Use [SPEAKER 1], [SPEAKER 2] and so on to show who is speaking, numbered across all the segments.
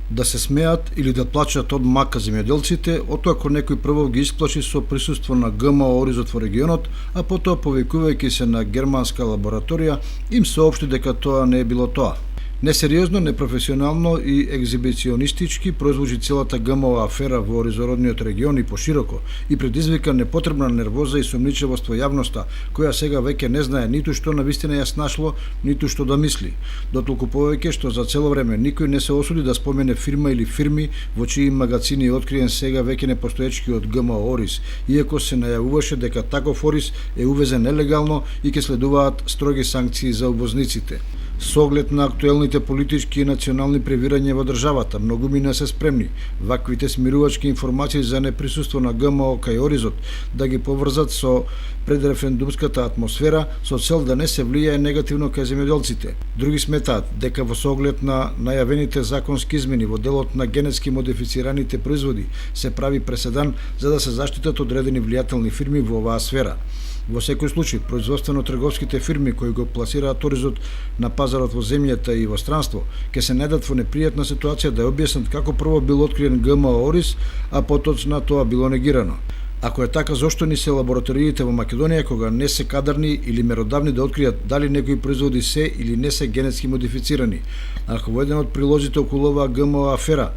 [SPEAKER 1] Да се смеат или да плачат од мака земјоделците, отоа некој прво ги исплаши со присуство на ГМО Оризот во регионот, а потоа повикувајќи се на германска лабораторија, им соопшти дека тоа не е било тоа. Несериозно, непрофесионално и екзибиционистички произвучи целата ГМО афера во оризородниот регион и пошироко и предизвика непотребна нервоза и сумничевост во јавноста, која сега веќе не знае ниту што навистина ја снашло, ниту што да мисли. Дотолку повеќе што за цело време никој не се осуди да спомене фирма или фирми во чии магацини е откриен сега веќе непостоечкиот ГМО Ориз, иако се најавуваше дека таков ориз е увезен нелегално и ќе следуваат строги санкции за увозниците. Со оглед на актуелните политички и национални превирања во државата, многумина се спремни ваквите смирувачки информации за неприсуство на ГМО кај Оризот да ги поврзат со предреферендумската атмосфера со цел да не се влијае негативно кај земјоделците. Други сметаат дека во соглед на најавените законски измени во делот на генетски модифицираните производи се прави преседан за да се заштитат одредени влијателни фирми во оваа сфера. Во секој случај, производствено-трговските фирми кои го пласираат Оризот на пазарот во земјата и во странство, ќе се најдат во непријатна ситуација да ја објаснат како прво бил откриен ГМО Ориз, а потоцна тоа било негирано. Ако е така, зошто ни се лабораториите во Македонија кога не се кадарни или меродавни да откријат дали некои производи се или не се генетски модифицирани? Ако во еден од прилозите околу оваа ГМО афера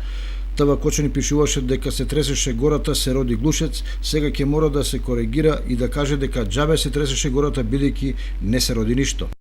[SPEAKER 1] Тава Кочани пишуваше дека се тресеше гората, се роди глушец, сега ќе мора да се коригира и да каже дека џабе се тресеше гората бидејќи не се роди ништо.